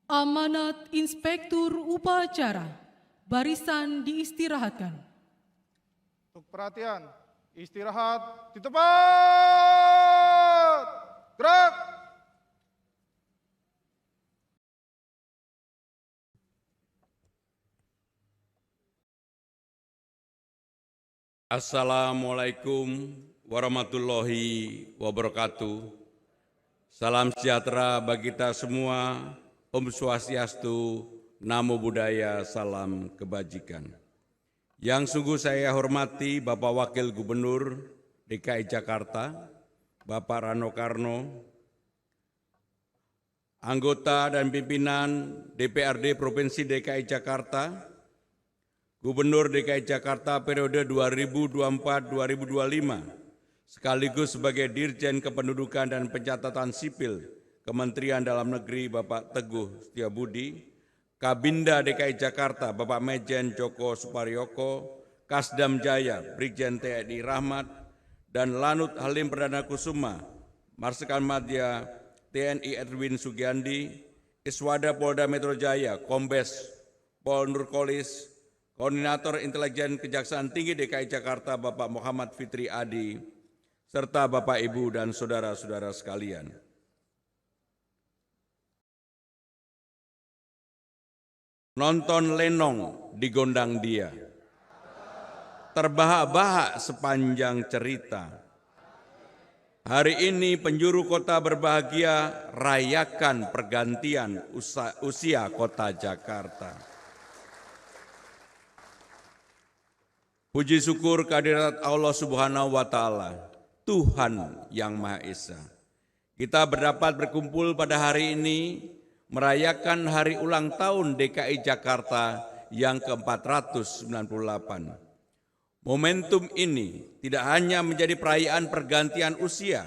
Amanat Inspektur Upacara, barisan diistirahatkan. Untuk perhatian, istirahat di tempat. Gerak. Assalamualaikum warahmatullahi wabarakatuh. Salam sejahtera bagi kita semua. Om Swastiastu, Namo Buddhaya, salam kebajikan. Yang sungguh saya hormati Bapak Wakil Gubernur DKI Jakarta, Bapak Rano Karno, anggota dan pimpinan DPRD Provinsi DKI Jakarta, Gubernur DKI Jakarta periode 2024-2025, sekaligus sebagai Dirjen Kependudukan dan Pencatatan Sipil Kementerian Dalam Negeri Bapak Teguh Setiabudi, Kabinda DKI Jakarta Bapak Mejen Joko Suparyoko, Kasdam Jaya Brigjen TNI Rahmat, dan Lanut Halim Perdana Kusuma, Marsikal Madya TNI Edwin Sugandi, Iswada Polda Metro Jaya Kombes Pol Nurkolis, Koordinator Intelijen Kejaksaan Tinggi DKI Jakarta Bapak Muhammad Fitri Adi, serta Bapak Ibu dan saudara-saudara sekalian. Nonton lenong digondang dia, terbahak-bahak sepanjang cerita. Hari ini penjuru kota berbahagia rayakan pergantian usia kota Jakarta. Puji syukur kehadirat Allah Subhanahu wa Ta'ala, Tuhan yang Maha Esa. Kita berdapat berkumpul pada hari ini merayakan hari ulang tahun DKI Jakarta yang ke-498. Momentum ini tidak hanya menjadi perayaan pergantian usia,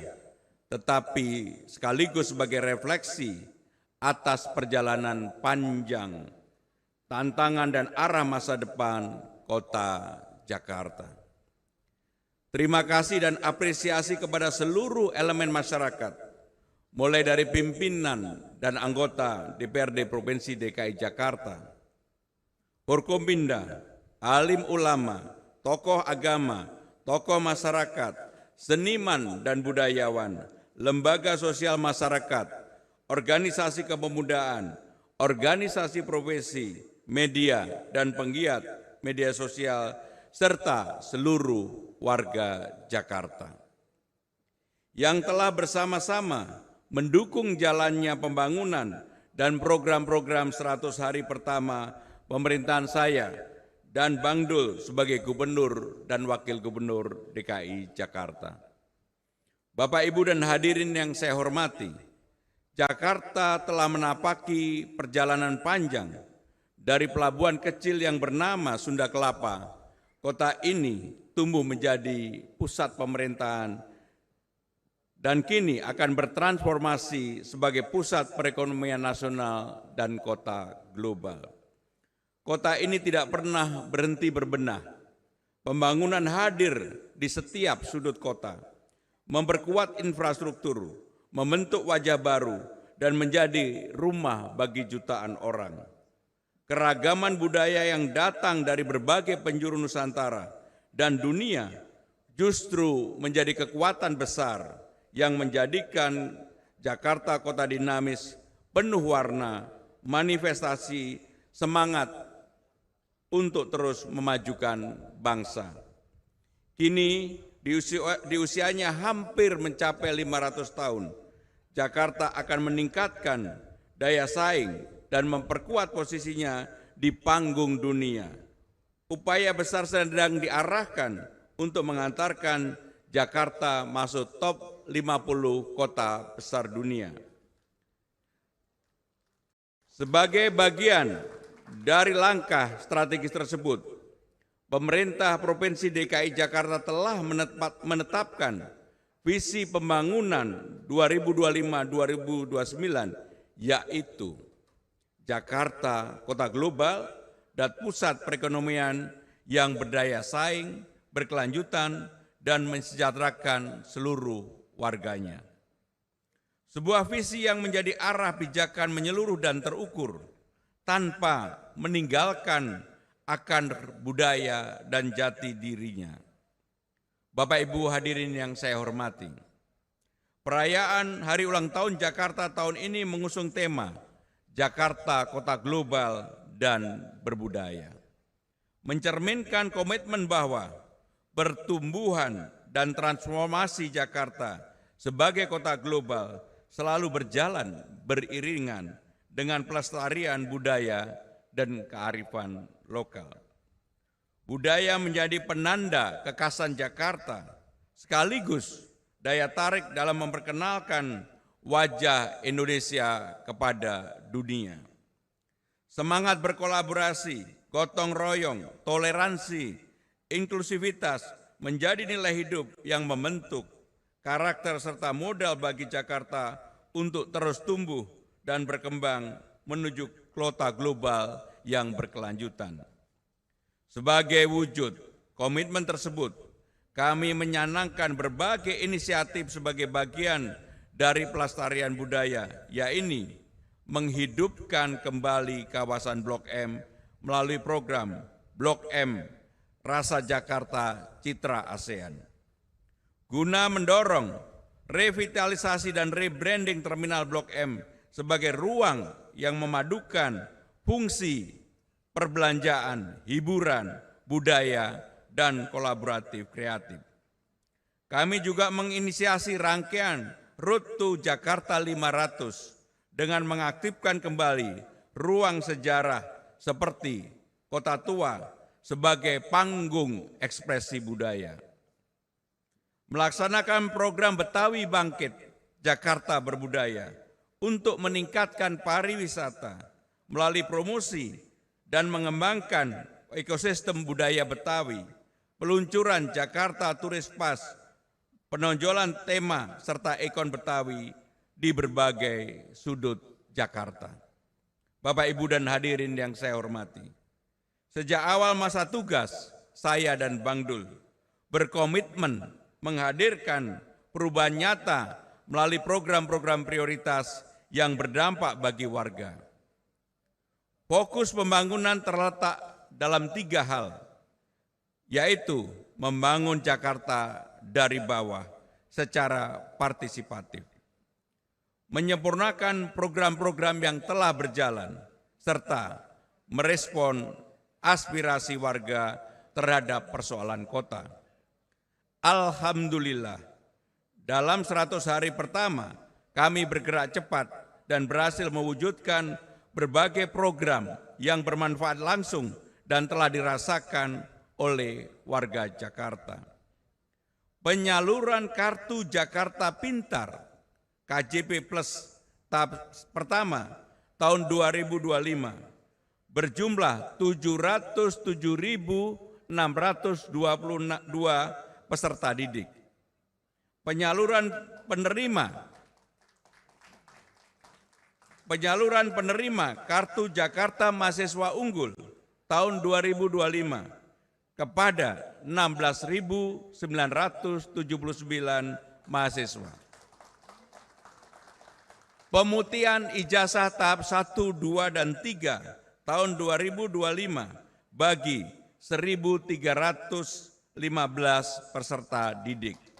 tetapi sekaligus sebagai refleksi atas perjalanan panjang, tantangan dan arah masa depan kota Jakarta. Terima kasih dan apresiasi kepada seluruh elemen masyarakat, mulai dari pimpinan dan anggota DPRD Provinsi DKI Jakarta, Forkompinda, alim ulama, tokoh agama, tokoh masyarakat, seniman dan budayawan, lembaga sosial masyarakat, organisasi kepemudaan, organisasi profesi, media dan penggiat media sosial, serta seluruh warga Jakarta yang telah bersama-sama mendukung jalannya pembangunan dan program-program 100 hari pertama pemerintahan saya dan Bang Dul sebagai Gubernur dan Wakil Gubernur DKI Jakarta. Bapak, Ibu, dan hadirin yang saya hormati, Jakarta telah menapaki perjalanan panjang dari pelabuhan kecil yang bernama Sunda Kelapa. Kota ini tumbuh menjadi pusat pemerintahan dan kini akan bertransformasi sebagai pusat perekonomian nasional dan kota global. Kota ini tidak pernah berhenti berbenah. Pembangunan hadir di setiap sudut kota, memperkuat infrastruktur, membentuk wajah baru, dan menjadi rumah bagi jutaan orang. Keragaman budaya yang datang dari berbagai penjuru Nusantara dan dunia justru menjadi kekuatan besar yang menjadikan Jakarta kota dinamis, penuh warna, manifestasi, semangat untuk terus memajukan bangsa. Kini di usianya hampir mencapai 500 tahun, Jakarta akan meningkatkan daya saing dan memperkuat posisinya di panggung dunia. Upaya besar sedang diarahkan untuk mengantarkan Jakarta masuk top 50 kota besar dunia. Sebagai bagian dari langkah strategis tersebut, pemerintah Provinsi DKI Jakarta telah menetapkan visi pembangunan 2025-2029, yaitu Jakarta kota global dan pusat perekonomian yang berdaya saing, berkelanjutan, dan mensejahterakan seluruh warganya. Sebuah visi yang menjadi arah pijakan menyeluruh dan terukur, tanpa meninggalkan akan budaya dan jati dirinya. Bapak Ibu hadirin yang saya hormati, perayaan Hari Ulang Tahun Jakarta tahun ini mengusung tema Jakarta Kota Global dan Berbudaya. Mencerminkan komitmen bahwa pertumbuhan dan transformasi Jakarta sebagai kota global selalu berjalan beriringan dengan pelestarian budaya dan kearifan lokal. Budaya menjadi penanda kekhasan Jakarta, sekaligus daya tarik dalam memperkenalkan wajah Indonesia kepada dunia. Semangat berkolaborasi, gotong royong, toleransi, inklusivitas menjadi nilai hidup yang membentuk karakter serta modal bagi Jakarta untuk terus tumbuh dan berkembang menuju kota global yang berkelanjutan. Sebagai wujud komitmen tersebut, kami menyanangkan berbagai inisiatif sebagai bagian dari pelestarian budaya, yaitu menghidupkan kembali kawasan Blok M melalui program Blok M Rasa Jakarta Citra ASEAN. Guna mendorong revitalisasi dan rebranding Terminal Blok M sebagai ruang yang memadukan fungsi perbelanjaan, hiburan, budaya, dan kolaboratif kreatif. Kami juga menginisiasi rangkaian Road to Jakarta 500 dengan mengaktifkan kembali ruang sejarah seperti Kota Tua sebagai panggung ekspresi budaya. Melaksanakan program Betawi Bangkit Jakarta Berbudaya untuk meningkatkan pariwisata melalui promosi dan mengembangkan ekosistem budaya Betawi, peluncuran Jakarta Turis Pass, penonjolan tema serta ikon Betawi di berbagai sudut Jakarta. Bapak, Ibu, dan hadirin yang saya hormati, sejak awal masa tugas, saya dan Bang Dul berkomitmen menghadirkan perubahan nyata melalui program-program prioritas yang berdampak bagi warga. Fokus pembangunan terletak dalam 3 hal, yaitu membangun Jakarta dari bawah secara partisipatif, menyempurnakan program-program yang telah berjalan, serta merespon aspirasi warga terhadap persoalan kota. Alhamdulillah, dalam 100 hari pertama, kami bergerak cepat dan berhasil mewujudkan berbagai program yang bermanfaat langsung dan telah dirasakan oleh warga Jakarta. Penyaluran Kartu Jakarta Pintar KJP Plus tahap pertama tahun 2025 berjumlah 707.622 peserta didik. Penyaluran penerima Kartu Jakarta Mahasiswa Unggul tahun 2025 kepada 16.979 mahasiswa. Pemutihan ijazah tahap 1, 2, dan 3 tahun 2025 bagi 1.315 peserta didik.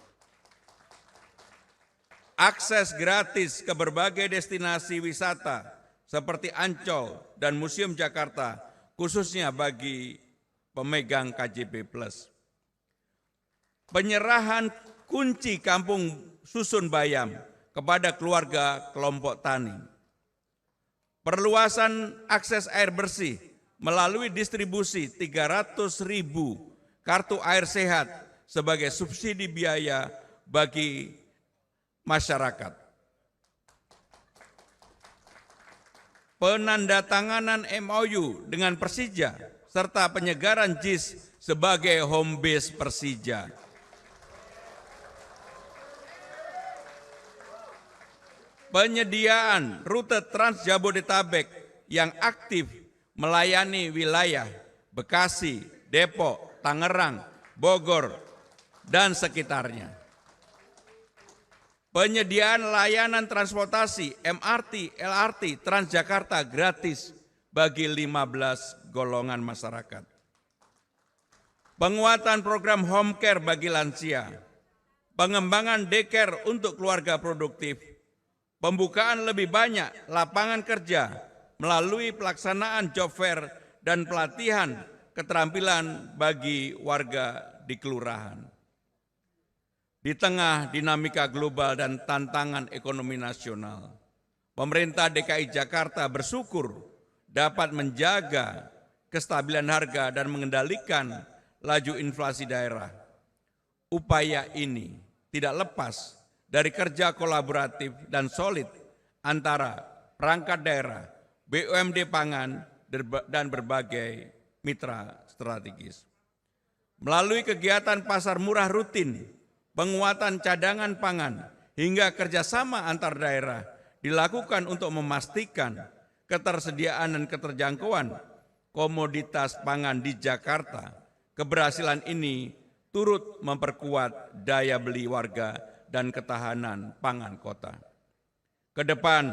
Akses gratis ke berbagai destinasi wisata seperti Ancol dan Museum Jakarta, khususnya bagi pemegang KJP Plus. Penyerahan kunci Kampung Susun Bayam kepada keluarga kelompok tani. Perluasan akses air bersih melalui distribusi 300.000 kartu air sehat sebagai subsidi biaya bagi masyarakat. Penandatanganan MOU dengan Persija serta penyegaran JIS sebagai home base Persija. Penyediaan rute Trans Jabodetabek yang aktif melayani wilayah Bekasi, Depok, Tangerang, Bogor, dan sekitarnya. penyediaan layanan transportasi MRT, LRT, Transjakarta gratis bagi 15 golongan masyarakat. Penguatan program home care bagi lansia, pengembangan daycare untuk keluarga produktif, pembukaan lebih banyak lapangan kerja melalui pelaksanaan job fair dan pelatihan keterampilan bagi warga di kelurahan. Di tengah dinamika global dan tantangan ekonomi nasional, pemerintah DKI Jakarta bersyukur dapat menjaga kestabilan harga dan mengendalikan laju inflasi daerah. Upaya ini tidak lepas dari kerja kolaboratif dan solid antara perangkat daerah, BUMD pangan, dan berbagai mitra strategis. Melalui kegiatan pasar murah rutin, penguatan cadangan pangan, hingga kerjasama antar daerah dilakukan untuk memastikan ketersediaan dan keterjangkauan komoditas pangan di Jakarta. Keberhasilan ini turut memperkuat daya beli warga dan ketahanan pangan kota. Ke depan,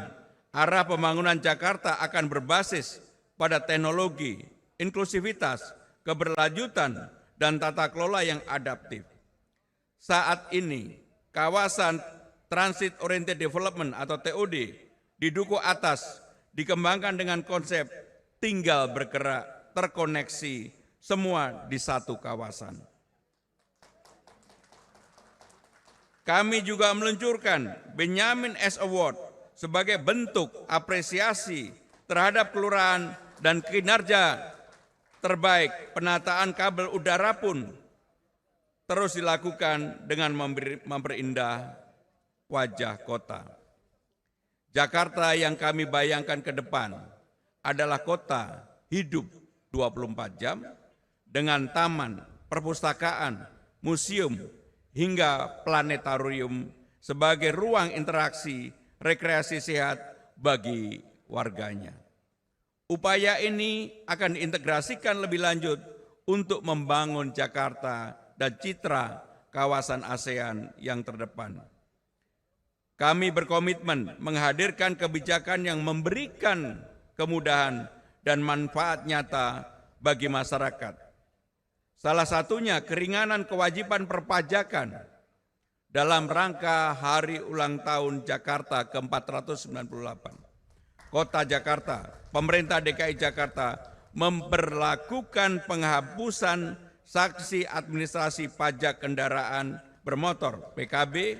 arah pembangunan Jakarta akan berbasis pada teknologi, inklusivitas, keberlanjutan, dan tata kelola yang adaptif. Saat ini, kawasan Transit Oriented Development atau TOD di Duku Atas dikembangkan dengan konsep tinggal bergerak, terkoneksi, semua di satu kawasan. Kami juga meluncurkan Benyamin S Award sebagai bentuk apresiasi terhadap kelurahan dan kinerja terbaik. Penataan kabel udara pun terus dilakukan dengan memperindah wajah kota. Jakarta yang kami bayangkan ke depan adalah kota hidup 24 jam dengan taman, perpustakaan, museum, hingga planetarium sebagai ruang interaksi rekreasi sehat bagi warganya. Upaya ini akan diintegrasikan lebih lanjut untuk membangun Jakarta dan citra kawasan ASEAN yang terdepan. Kami berkomitmen menghadirkan kebijakan yang memberikan kemudahan dan manfaat nyata bagi masyarakat. Salah satunya keringanan kewajiban perpajakan dalam rangka Hari Ulang Tahun Jakarta ke-498. Kota Jakarta, pemerintah DKI Jakarta memberlakukan penghapusan sanksi administrasi pajak kendaraan bermotor (PKB)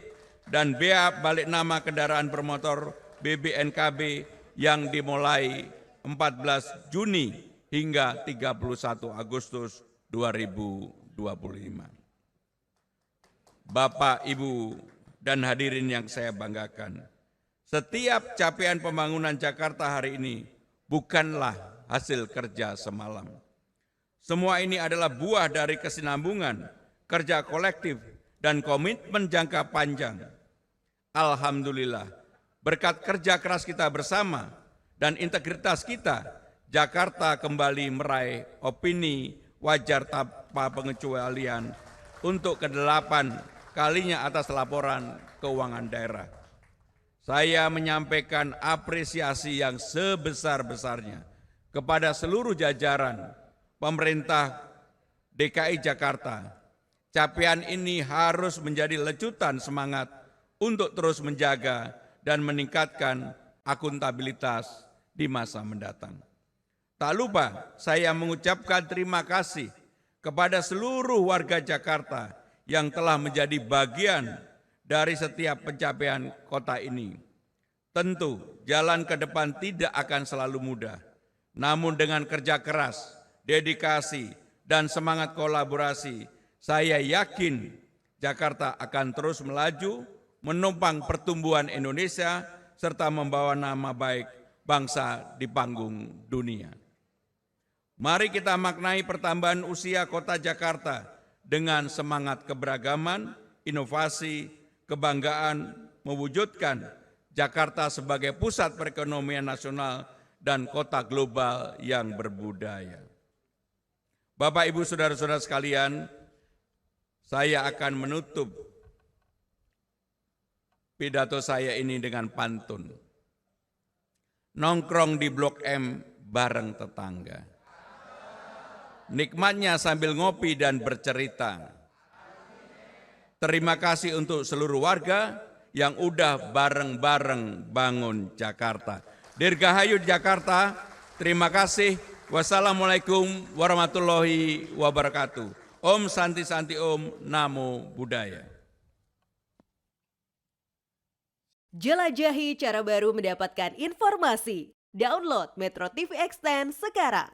dan bea balik nama kendaraan bermotor (BBNKB) yang dimulai 14 Juni hingga 31 Agustus 2025. Bapak, Ibu, dan hadirin yang saya banggakan, setiap capaian pembangunan Jakarta hari ini bukanlah hasil kerja semalam. Semua ini adalah buah dari kesinambungan, kerja kolektif, dan komitmen jangka panjang. Alhamdulillah, berkat kerja keras kita bersama dan integritas kita, Jakarta kembali meraih opini wajar tanpa pengecualian untuk ke-8 kalinya atas laporan keuangan daerah. Saya menyampaikan apresiasi yang sebesar-besarnya kepada seluruh jajaran pemerintah DKI Jakarta. Capaian ini harus menjadi lecutan semangat untuk terus menjaga dan meningkatkan akuntabilitas di masa mendatang. Tak lupa saya mengucapkan terima kasih kepada seluruh warga Jakarta yang telah menjadi bagian dari setiap pencapaian kota ini. Tentu jalan ke depan tidak akan selalu mudah, namun dengan kerja keras, dedikasi, dan semangat kolaborasi, saya yakin Jakarta akan terus melaju, menopang pertumbuhan Indonesia, serta membawa nama baik bangsa di panggung dunia. Mari kita maknai pertambahan usia kota Jakarta dengan semangat keberagaman, inovasi, kebanggaan, mewujudkan Jakarta sebagai pusat perekonomian nasional dan kota global yang berbudaya. Bapak, Ibu, saudara-saudara sekalian, saya akan menutup pidato saya ini dengan pantun. Nongkrong di Blok M bareng tetangga. Nikmatnya sambil ngopi dan bercerita. Terima kasih untuk seluruh warga yang udah bareng-bareng bangun Jakarta. Dirgahayu Jakarta, terima kasih. Wassalamualaikum warahmatullahi wabarakatuh. Om Santi Santi Om, Namo Buddhaya. Jelajahi cara baru mendapatkan informasi. Download Metro TV Extend sekarang.